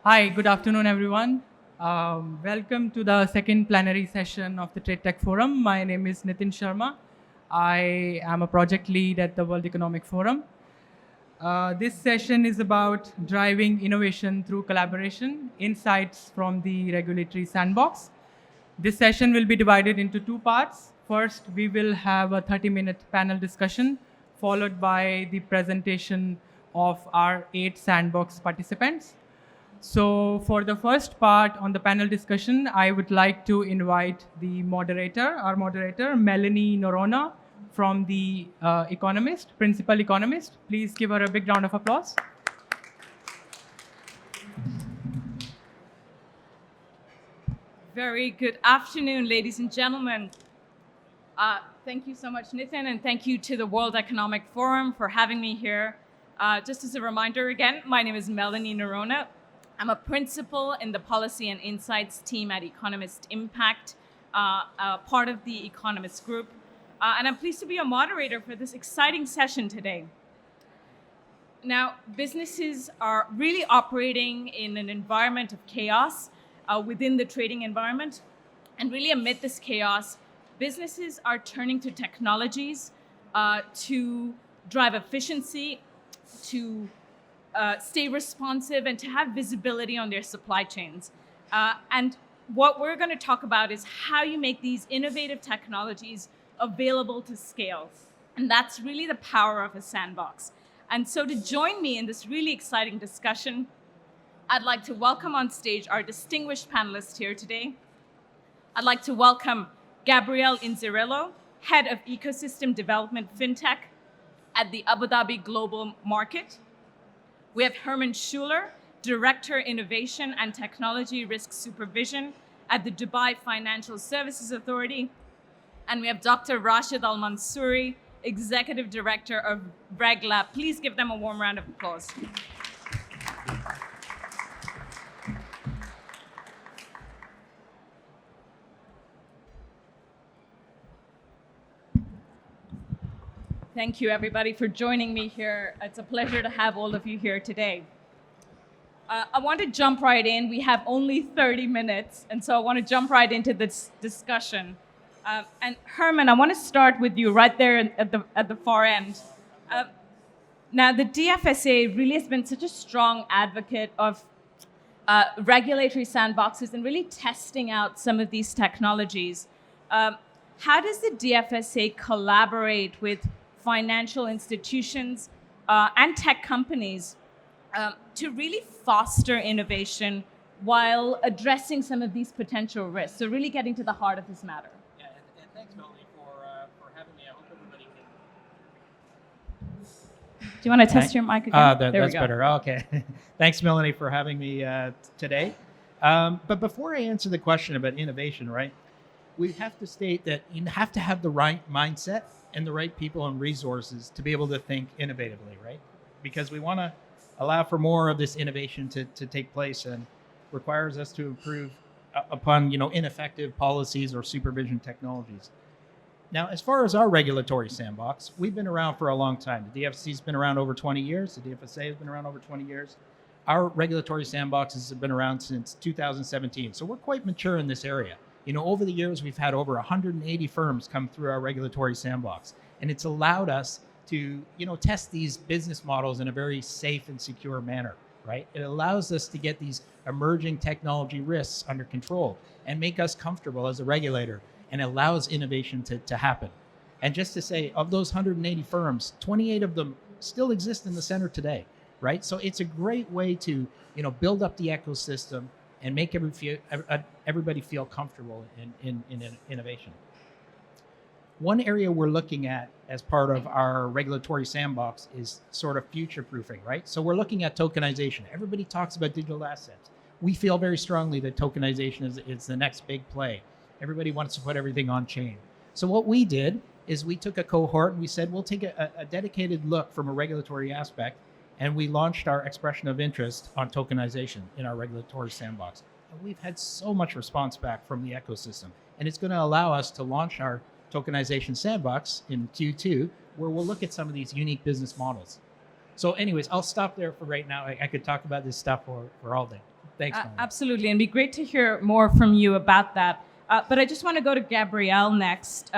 Hi, good afternoon, everyone. Welcome to the second plenary session of the Trade Tech Forum. My name is Nitin Sharma. I am a project lead at the World Economic Forum. This session is about driving innovation through collaboration, insights from the regulatory sandbox. This session will be divided into two parts. First, we will have a 30-minute panel discussion, followed by the presentation of our 8 sandbox participants. So for the first part on the panel discussion, I would like to invite our moderator, Melanie Norona from the Principal Economist. Please give her a big round of applause. Very good afternoon, ladies and gentlemen. Thank you so much, Nitin, and thank you to the World Economic Forum for having me here. Just as a reminder again, my name is Melanie Norona. I'm a principal in the Policy and Insights team at Economist Impact, part of the Economist Group. And I'm pleased to be a moderator for this exciting session today. Now, businesses are really operating in an environment of chaos within the trading environment. And really amid this chaos, businesses are turning to technologies to drive efficiency, to stay responsive, and to have visibility on their supply chains. And what we're going to talk about is how you make these innovative technologies available to scale. And that's really the power of a sandbox. And so to join me in this really exciting discussion, I'd like to welcome on stage our distinguished panelists here today. I'd like to welcome Gabrielle Inzerillo, Head of Ecosystem Development Fintech at the Abu Dhabi Global Market. We have Herman Schuler, Director Innovation and Technology Risk Supervision at the Dubai Financial Services Authority. And we have Dr. Rashid Al-Mansouri, Executive Director of RegLab. Please give them a warm round of applause. Thank you, everybody, for joining me here. It's a pleasure to have all of you here today. I want to jump right in. We have only 30 minutes, and so I want to jump right into this discussion. And Herman, I want to start with you right there at the far end. Now, the DFSA really has been such a strong advocate of regulatory sandboxes and really testing out some of these technologies. How does the DFSA collaborate with financial institutions and tech companies to really foster innovation while addressing some of these potential risks? So really getting to the heart of this matter. Yeah, and thanks, Melanie, for having me. I hope everybody can. Do you want to test your mic again? That's better. Okay. Thanks, Melanie, for having me today. But before I answer the question about innovation, right, we have to state that you have to have the right mindset and the right people and resources to be able to think innovatively, right? Because we want to allow for more of this innovation to take place, and requires us to improve upon ineffective policies or supervision technologies. Now, as far as our regulatory sandbox, we've been around for a long time. The DFC's been around over 20 years. The DFSA has been around over 20 years. Our regulatory sandboxes have been around since 2017. So we're quite mature in this area. Over the years, we've had over 180 firms come through our regulatory sandbox, and it's allowed us to, test these business models in a very safe and secure manner, right? It allows us to get these emerging technology risks under control and make us comfortable as a regulator, and allows innovation to happen. And just to say, of those 180 firms, 28 of them still exist in the center today, right? So it's a great way to, build up the ecosystem and make everybody feel comfortable in innovation. One area we're looking at as part of our regulatory sandbox is sort of future-proofing, right? So we're looking at tokenization. Everybody talks about digital assets. We feel very strongly that tokenization is the next big play. Everybody wants to put everything on chain. So what we did is we took a cohort and we said, we'll take a dedicated look from a regulatory aspect, and we launched our expression of interest on tokenization in our regulatory sandbox. And we've had so much response back from the ecosystem. And it's going to allow us to launch our tokenization sandbox in Q2, where we'll look at some of these unique business models. So anyways, I'll stop there for right now. I could talk about this stuff for all day. Thanks, Melanie. Absolutely, and it'd be great to hear more from you about that. But I just want to go to Gabrielle next,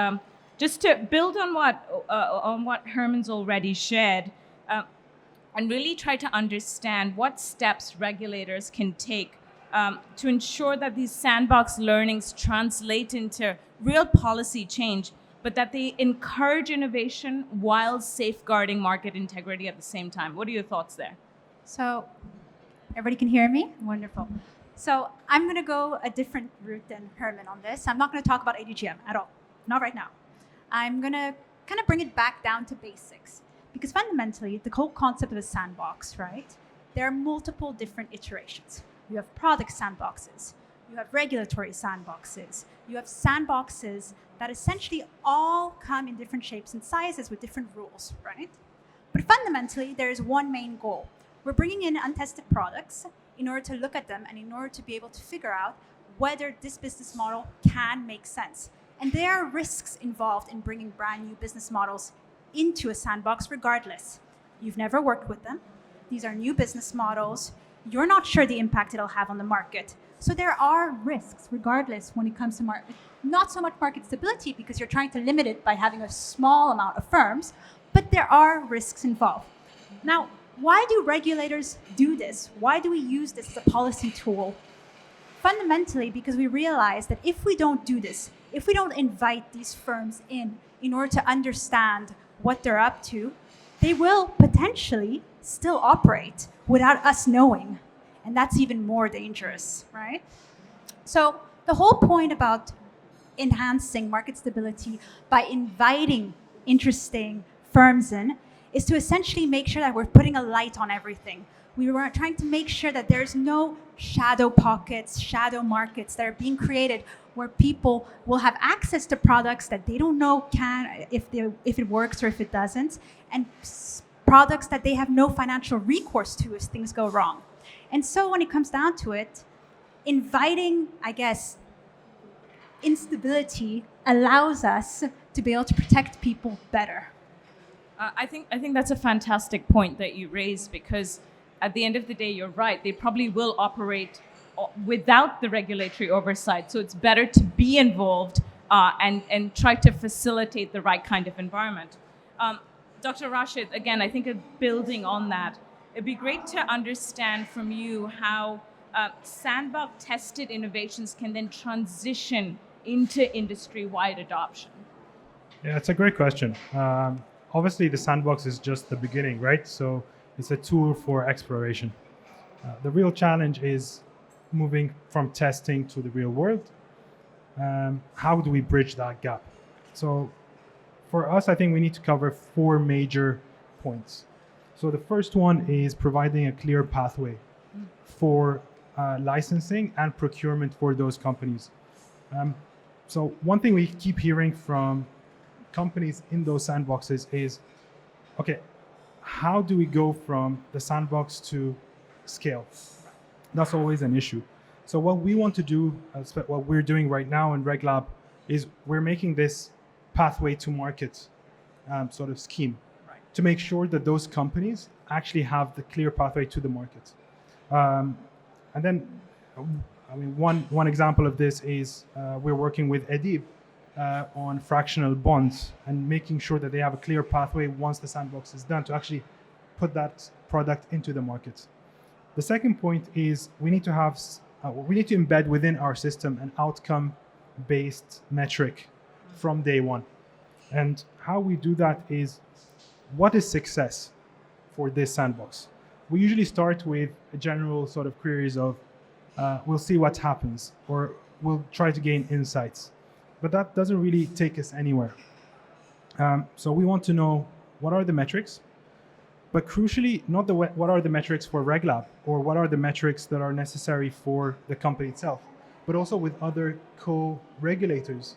just to build on what Herman's already shared, and really try to understand what steps regulators can take to ensure that these sandbox learnings translate into real policy change, but that they encourage innovation while safeguarding market integrity at the same time. What are your thoughts there? So, everybody can hear me? Wonderful. So, I'm going to go a different route than Herman on this. I'm not going to talk about ADGM at all. Not right now. I'm going to kind of bring it back down to basics. Because fundamentally, the whole concept of a sandbox, right? There are multiple different iterations. You have product sandboxes. You have regulatory sandboxes. You have sandboxes that essentially all come in different shapes and sizes with different rules, right? But fundamentally, there is one main goal. We're bringing in untested products in order to look at them and in order to be able to figure out whether this business model can make sense. And there are risks involved in bringing brand new business models into a sandbox regardless. You've never worked with them. These are new business models. You're not sure the impact it'll have on the market. So there are risks regardless when it comes to market. Not so much market stability because you're trying to limit it by having a small amount of firms, but there are risks involved. Now, why do regulators do this? Why do we use this as a policy tool? Fundamentally, because we realize that if we don't do this, if we don't invite these firms in order to understand what they're up to, they will potentially still operate without us knowing. And that's even more dangerous, right? So the whole point about enhancing market stability by inviting interesting firms in is to essentially make sure that we're putting a light on everything. We were trying to make sure that there's no shadow pockets, shadow markets that are being created where people will have access to products that they don't know if it works or if it doesn't, and products that they have no financial recourse to if things go wrong. And so when it comes down to it, inviting, I guess, instability allows us to be able to protect people better. I think that's a fantastic point that you raised, because at the end of the day, you're right. They probably will operate without the regulatory oversight. So it's better to be involved and try to facilitate the right kind of environment. Dr. Rashid, again, I think building on that, it'd be great to understand from you how sandbox tested innovations can then transition into industry-wide adoption. Yeah, it's a great question. Obviously, the sandbox is just the beginning, right? So it's a tool for exploration. The real challenge is moving from testing to the real world. How do we bridge that gap? So for us, I think we need to cover 4 major points. So the first one is providing a clear pathway for licensing and procurement for those companies. So one thing we keep hearing from companies in those sandboxes is, okay, how do we go from the sandbox to scale? That's always an issue. So what we want to do, what we're doing right now in RegLab, is we're making this pathway to market sort of scheme to make sure that those companies actually have the clear pathway to the market. And then, I mean, one example of this is we're working with Edib on fractional bonds and making sure that they have a clear pathway once the sandbox is done to actually put that product into the market. The second point is we need to embed within our system an outcome-based metric from day one. And how we do that is, what is success for this sandbox? We usually start with a general sort of queries of, we'll see what happens, or we'll try to gain insights. But that doesn't really take us anywhere. So we want to know what are the metrics, but crucially, not what are the metrics for RegLab, or what are the metrics that are necessary for the company itself, but also with other co-regulators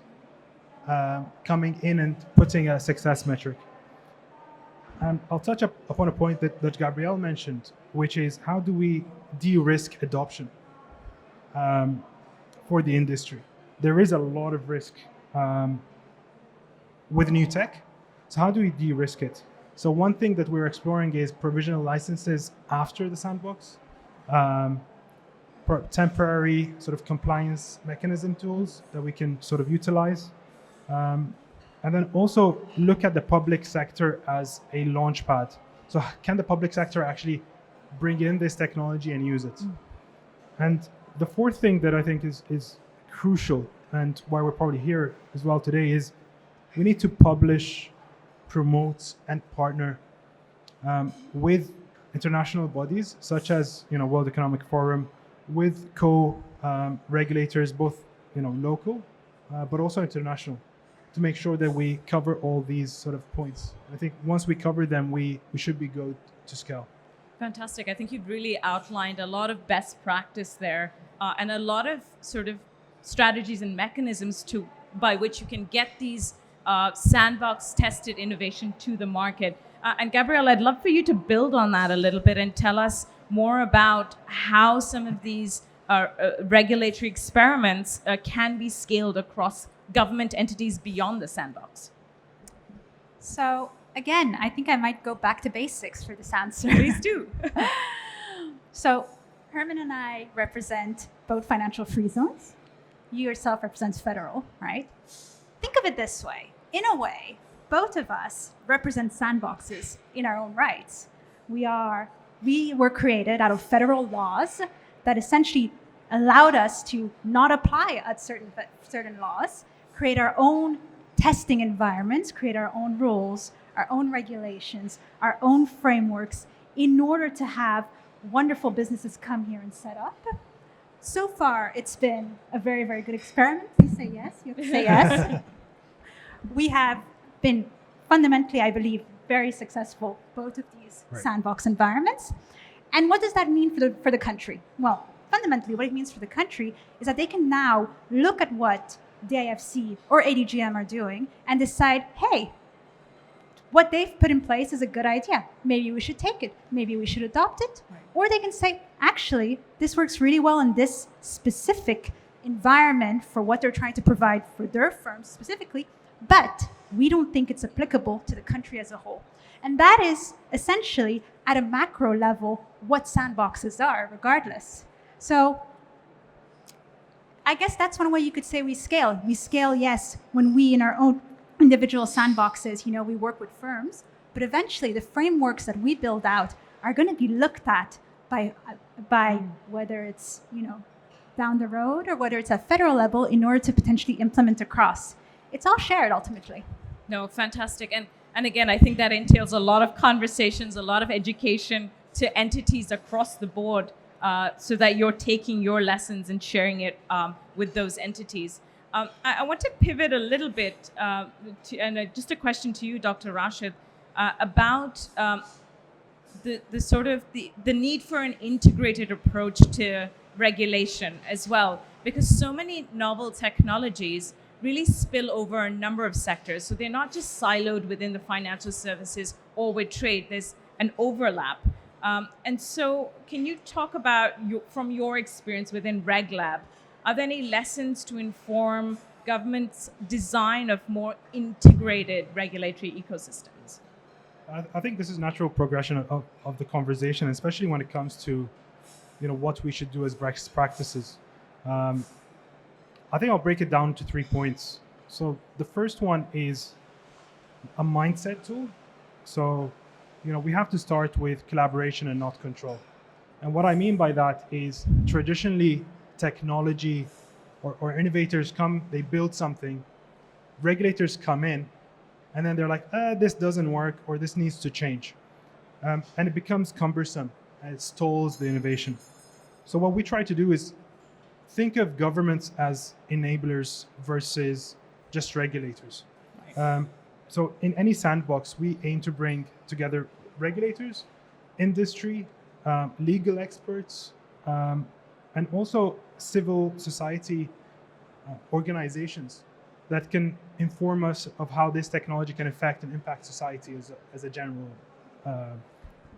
coming in and putting a success metric. And I'll touch upon a point that Gabrielle mentioned, which is how do we de-risk adoption for the industry? There is a lot of risk with new tech. So how do we de-risk it? So one thing that we're exploring is provisional licenses after the sandbox, temporary sort of compliance mechanism tools that we can sort of utilize. And then also look at the public sector as a launch pad. So can the public sector actually bring in this technology and use it? And the fourth thing that I think is crucial, and why we're probably here as well today, is we need to publish, promote, and partner with international bodies such as World Economic Forum, with regulators, both local but also international, to make sure that we cover all these sort of points. I think once we cover them, we should be good to scale. Fantastic. I think you've really outlined a lot of best practice there and a lot of sort of strategies and mechanisms by which you can get these sandbox tested innovation to the market. And Gabrielle, I'd love for you to build on that a little bit and tell us more about how some of these regulatory experiments can be scaled across government entities beyond the sandbox. So again, I think I might go back to basics for this answer. Please do. So Herman and I represent both financial free zones. You yourself represents federal, right? Think of it this way. In a way, both of us represent sandboxes in our own rights. We were created out of federal laws that essentially allowed us to not apply at certain laws, create our own testing environments, create our own rules, our own regulations, our own frameworks in order to have wonderful businesses come here and set up. So far, it's been a very, very good experiment. Please say yes. You have to say yes. We have been fundamentally, I believe, very successful, both of these sandbox environments. And what does that mean for the country? Well, fundamentally, what it means for the country is that they can now look at what the IFC or ADGM are doing and decide, hey, what they've put in place is a good idea. Maybe we should take it. Maybe we should adopt it. Right. Or they can say, actually, this works really well in this specific environment for what they're trying to provide for their firms specifically, but we don't think it's applicable to the country as a whole. And that is essentially, at a macro level, what sandboxes are, regardless. So I guess that's one way you could say we scale. We scale, yes, when we in our own individual sandboxes, we work with firms, but eventually the frameworks that we build out are going to be looked at by whether it's, down the road or whether it's at federal level in order to potentially implement across. It's all shared ultimately. No, fantastic. And again, I think that entails a lot of conversations, a lot of education to entities across the board so that you're taking your lessons and sharing it with those entities. I want to pivot a little bit just a question to you, Dr. Rashid, about the sort of the need for an integrated approach to regulation as well, because so many novel technologies really spill over a number of sectors. So they're not just siloed within the financial services or with trade. There's an overlap. And so can you talk about, from your experience within RegLab, are there any lessons to inform government's design of more integrated regulatory ecosystems? I think this is natural progression of the conversation, especially when it comes to what we should do as best practices. I think I'll break it down to 3 points. So the first one is a mindset tool. So, we have to start with collaboration and not control. And what I mean by that is traditionally technology or innovators come, they build something, regulators come in, and then they're like, this doesn't work or this needs to change. And it becomes cumbersome and it stalls the innovation. So what we try to do is think of governments as enablers versus just regulators. So in any sandbox, we aim to bring together regulators, industry, legal experts, and also civil society organizations that can inform us of how this technology can affect and impact society as a general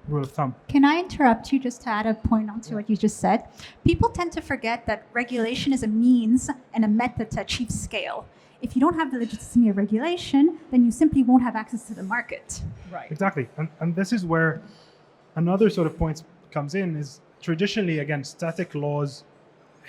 rule of thumb. Can I interrupt you just to add a point onto what you just said? People tend to forget that regulation is a means and a method to achieve scale. If you don't have the legitimacy of regulation, then you simply won't have access to the market. Right. Exactly. And this is where another sort of point comes in is traditionally, again, static laws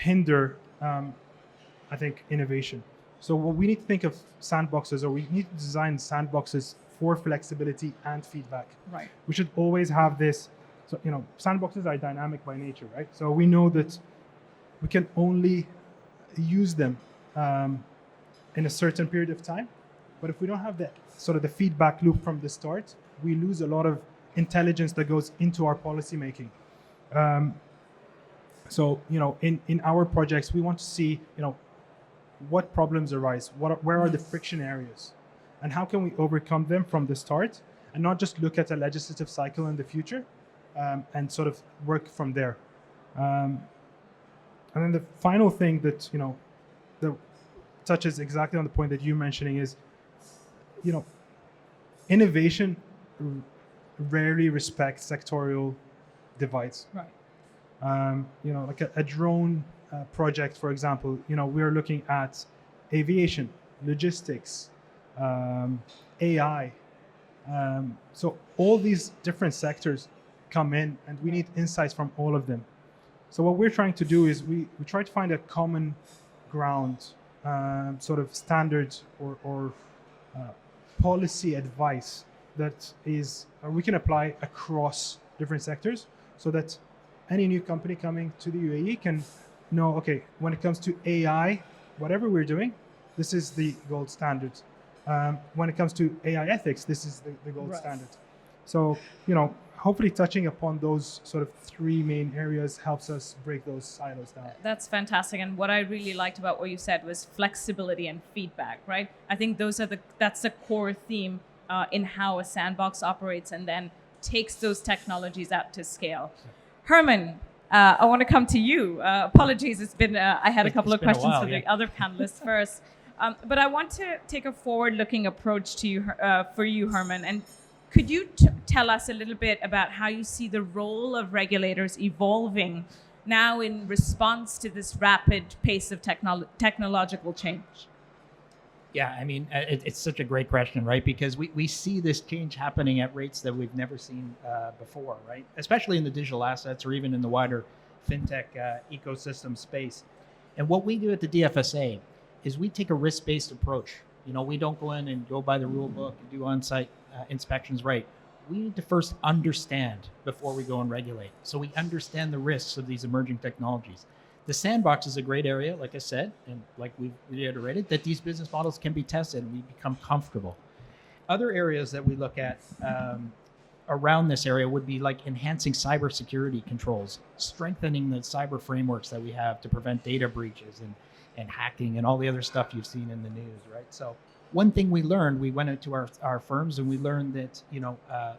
hinder, I think, innovation. So what we need to think of sandboxes, or we need to design sandboxes for flexibility and feedback. Right. We should always have this. So, sandboxes are dynamic by nature, right? So we know that we can only use them in a certain period of time. But if we don't have the feedback loop from the start, we lose a lot of intelligence that goes into our policy making. So in our projects, we want to see what problems arise, where are the friction areas, and how can we overcome them from the start, and not just look at a legislative cycle in the future and sort of work from there. And then the final thing that that touches exactly on the point that you're mentioning is, innovation rarely respects sectorial divides. Right. Like a drone project, for example, we're looking at aviation, logistics, AI. So all these different sectors come in, and we need insights from all of them. So what we're trying to do is we try to find a common ground, sort of standard or policy advice that we can apply across different sectors, so that any new company coming to the UAE can know, okay, when it comes to AI, whatever we're doing, this is the gold standard. When it comes to AI ethics, this is the gold Right. standard. So, hopefully touching upon those sort of three main areas helps us break those silos down. That's fantastic. And what I really liked about what you said was flexibility and feedback, right? I think that's the core theme in how a sandbox operates and then takes those technologies out to scale. Herman, I want to come to you. Apologies, it's been I had a couple of It's been a questions while, for the other panelists first. But I want to take a forward-looking approach to you, for you, Herman. And could you tell us a little bit about how you see the role of regulators evolving now in response to this rapid pace of technological change? Yeah, I mean, it's such a great question, right? Because we see this change happening at rates that we've never seen before, right? Especially in the digital assets or even in the wider fintech ecosystem space. And what we do at the DFSA is we take a risk-based approach. We don't go in and go by the rule book and do on-site inspections, right? We need to first understand before we go and regulate. So we understand the risks of these emerging technologies. The sandbox is a great area, like I said, and like we reiterated, that these business models can be tested and we become comfortable. Other areas that we look at around this area would be like enhancing cybersecurity controls, strengthening the cyber frameworks that we have to prevent data breaches and hacking and all the other stuff you've seen in the news, right? So one thing we learned, we went into our firms and we learned that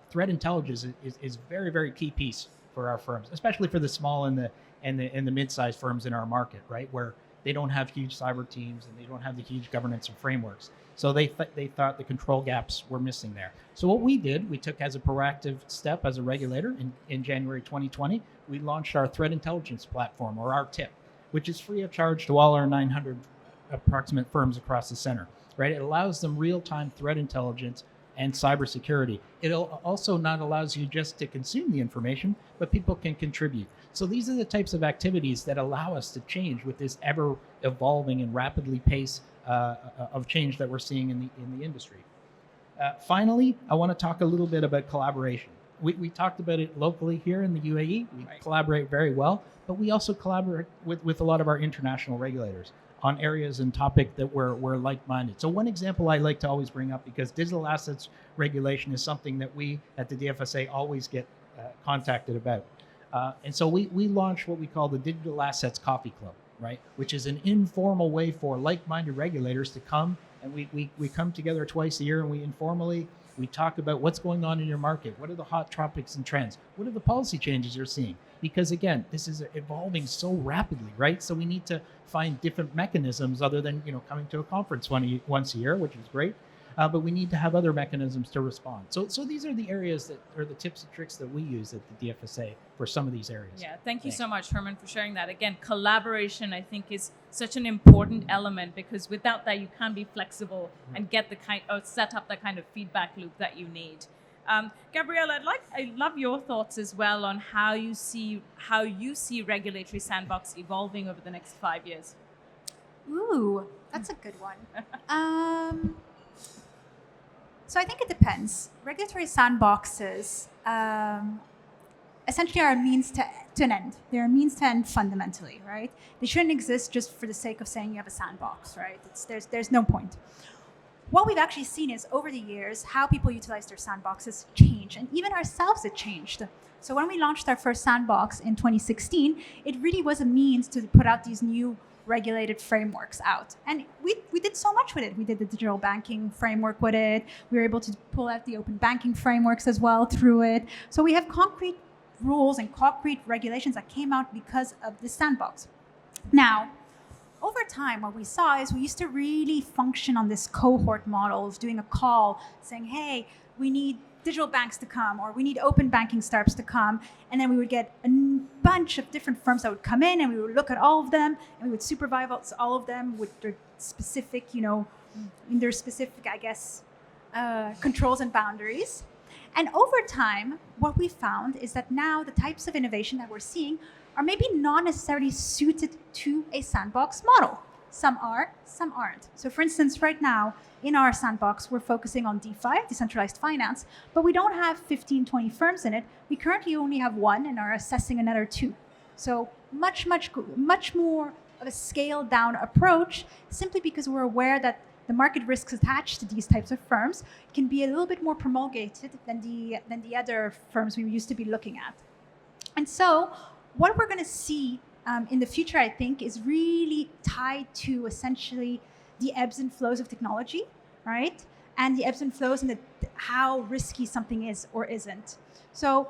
threat intelligence is very, very key piece for our firms, especially for the small and the mid-sized firms in our market, right, where they don't have huge cyber teams and they don't have the huge governance and frameworks. So they thought the control gaps were missing there. So what we did, we took as a proactive step as a regulator in January 2020, we launched our threat intelligence platform, or our TIP, which is free of charge to all our 900 approximate firms across the center, right? It allows them real-time threat intelligence and cybersecurity. It also not allows you just to consume the information, but people can contribute. So these are the types of activities that allow us to change with this ever evolving and rapidly pace of change that we're seeing in the industry. Finally, I want to talk a little bit about collaboration. We talked about it locally here in the UAE. We collaborate very well, but we also collaborate with a lot of our international regulators on areas and topic that we're like-minded. So one example I like to always bring up, because digital assets regulation is something that we at the DFSA always get contacted about. And so we launched what we call the Digital Assets Coffee Club, right? Which is an informal way for like-minded regulators to come, and we come together twice a year and we talk about what's going on in your market. What are the hot topics and trends? What are the policy changes you're seeing? Because again, this is evolving so rapidly, right? So we need to find different mechanisms other than coming to a conference once a year, which is great. But we need to have other mechanisms to respond. So these are the areas that are the tips and tricks that we use at the DFSA for some of these areas. Yeah, thank you so much, Herman, for sharing that. Again, collaboration, I think, is such an important element, because without that, you can't be flexible and get set up the kind of feedback loop that you need. Gabrielle, I love your thoughts as well on how you see regulatory sandbox evolving over the next 5 years. Ooh, that's a good one. So I think it depends. Regulatory sandboxes essentially are a means to an end. They're a means to end fundamentally, right? They shouldn't exist just for the sake of saying you have a sandbox, right? There's no point. What we've actually seen is over the years how people utilize their sandboxes change, and even ourselves it changed. So when we launched our first sandbox in 2016, it really was a means to put out these new regulated frameworks out. And we did so much with it. We did the digital banking framework with it. We were able to pull out the open banking frameworks as well through it. So we have concrete rules and concrete regulations that came out because of this sandbox. Now, over time, what we saw is we used to really function on this cohort model of doing a call saying, hey, we need digital banks to come, or we need open banking startups to come. And then we would get a bunch of different firms that would come in, and we would look at all of them, and we would supervise all of them with their specific, in their specific, controls and boundaries. And over time, what we found is that now the types of innovation that we're seeing are maybe not necessarily suited to a sandbox model. Some are, some aren't. So for instance, right now in our sandbox, we're focusing on DeFi, decentralized finance, but we don't have 15, 20 firms in it. We currently only have one and are assessing another 2. So much more of a scaled down approach, simply because we're aware that the market risks attached to these types of firms can be a little bit more promulgated than the other firms we used to be looking at. And so what we're going to see in the future, I think, is really tied to essentially the ebbs and flows of technology, right? And the ebbs and flows and how risky something is or isn't. So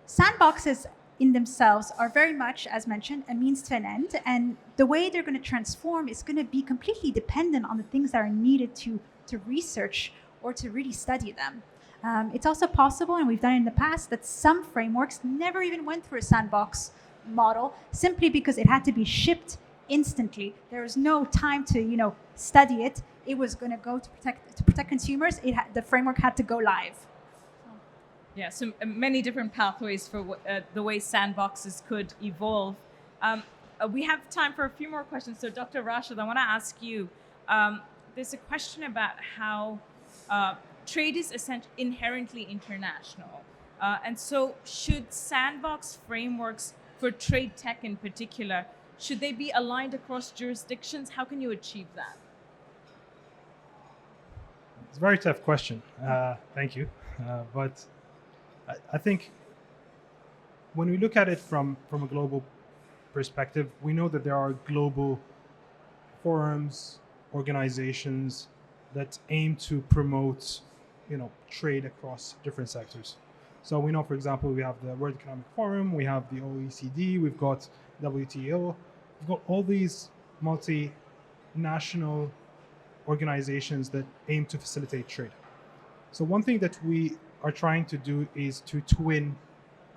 sandboxes in themselves are very much, as mentioned, a means to an end. And the way they're going to transform is going to be completely dependent on the things that are needed to research or to really study them. It's also possible, and we've done it in the past, that some frameworks never even went through a sandbox model simply because it had to be shipped instantly. There was no time to, study it. It was going to go to protect consumers. The framework had to go live. Yeah, so many different pathways for the way sandboxes could evolve. We have time for a few more questions. So Dr. Rashid, I want to ask you, there's a question about how trade is inherently international. And so should sandbox frameworks for trade tech in particular, should they be aligned across jurisdictions? How can you achieve that? It's a very tough question. Thank you. But I think when we look at it from a global perspective, we know that there are global forums, organizations that aim to promote, trade across different sectors. So we know, for example, we have the World Economic Forum, we have the OECD, we've got WTO, we've got all these multinational organizations that aim to facilitate trade. So one thing that we are trying to do is to twin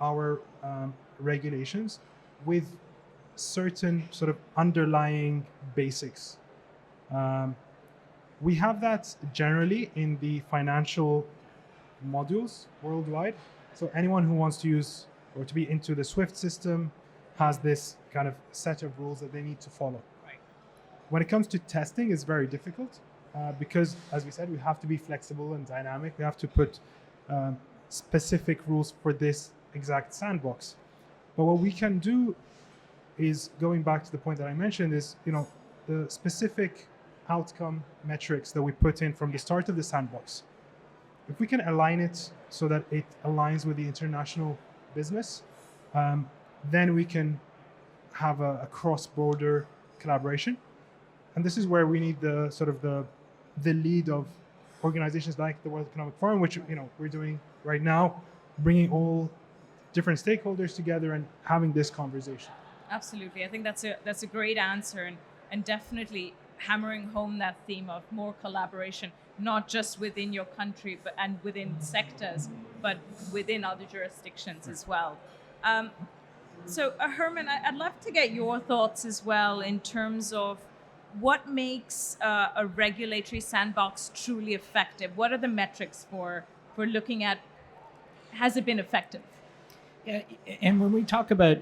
our regulations with certain sort of underlying basics. We have that generally in the financial modules worldwide. So anyone who wants to use or to be into the SWIFT system has this kind of set of rules that they need to follow. Right. When it comes to testing, it's very difficult because, as we said, we have to be flexible and dynamic. We have to put specific rules for this exact sandbox. But what we can do is, going back to the point that I mentioned, is the specific outcome metrics that we put in from the start of the sandbox. If we can align it so that it aligns with the international business, then we can have a cross-border collaboration. And this is where we need the sort of the lead of organizations like the World Economic Forum, which we're doing right now, bringing all different stakeholders together and having this conversation. Absolutely, I think that's a great answer, and definitely hammering home that theme of more collaboration, not just within your country and within sectors, but within other jurisdictions as well. So Herman, I'd love to get your thoughts as well in terms of what makes a regulatory sandbox truly effective. What are the metrics for looking at has it been effective? Yeah, and when we talk about,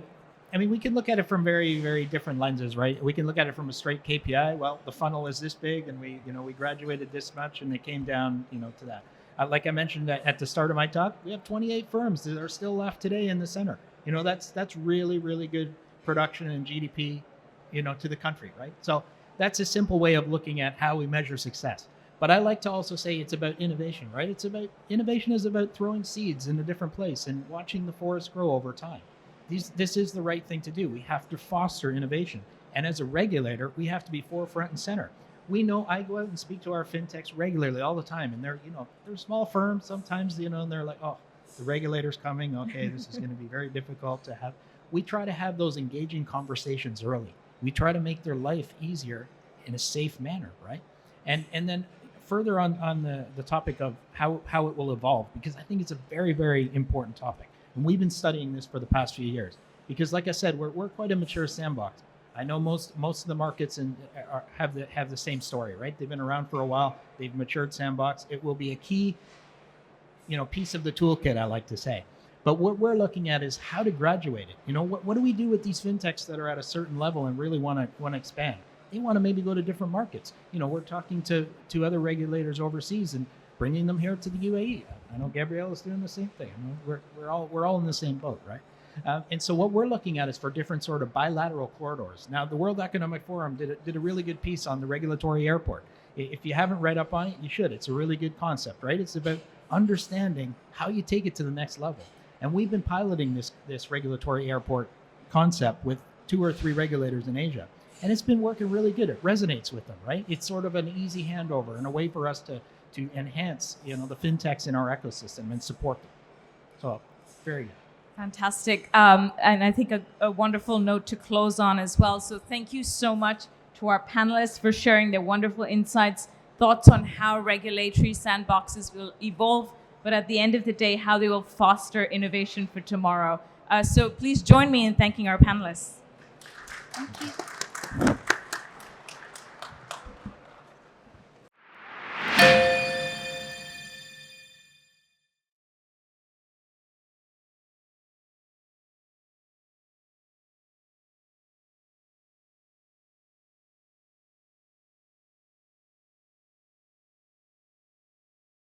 I mean, we can look at it from very, very different lenses, right? We can look at it from a straight KPI. Well, the funnel is this big, and we graduated this much, and it came down, to that. Like I mentioned at the start of my talk, we have 28 firms that are still left today in the center. That's really, really good production and GDP, to the country, right? So that's a simple way of looking at how we measure success. But I like to also say it's about innovation, right? Innovation is about throwing seeds in a different place and watching the forest grow over time. This is the right thing to do. We have to foster innovation. And as a regulator, we have to be forefront and center. We know, I go out and speak to our fintechs regularly all the time, and they're small firms sometimes, and they're like, oh, the regulator's coming. Okay, this is going to be very difficult to have. We try to have those engaging conversations early. We try to make their life easier in a safe manner, right? And then further on the topic of how it will evolve, because I think it's a very, very important topic. And we've been studying this for the past few years, because like I said, we're quite a mature sandbox. I know most of the markets have the same story, right? They've been around for a while. They've matured sandbox. It will be a key, piece of the toolkit, I like to say. But what we're looking at is how to graduate it. What do we do with these fintechs that are at a certain level and really want to expand? They want to maybe go to different markets. We're talking to other regulators overseas and bringing them here to the UAE. I know Gabrielle is doing the same thing. We're all in the same boat, right? And so what we're looking at is for different sort of bilateral corridors. Now, the World Economic Forum did a really good piece on the regulatory airport. If you haven't read up on it, you should. It's a really good concept, right? It's about understanding how you take it to the next level. And we've been piloting this regulatory airport concept with 2 or 3 regulators in Asia. And it's been working really good. It resonates with them, right? It's sort of an easy handover and a way for us to enhance, the fintechs in our ecosystem and support them. So, very good. Fantastic. And I think a wonderful note to close on as well. So thank you so much to our panelists for sharing their wonderful insights, thoughts on how regulatory sandboxes will evolve, but at the end of the day, how they will foster innovation for tomorrow. So please join me in thanking our panelists. Thank you.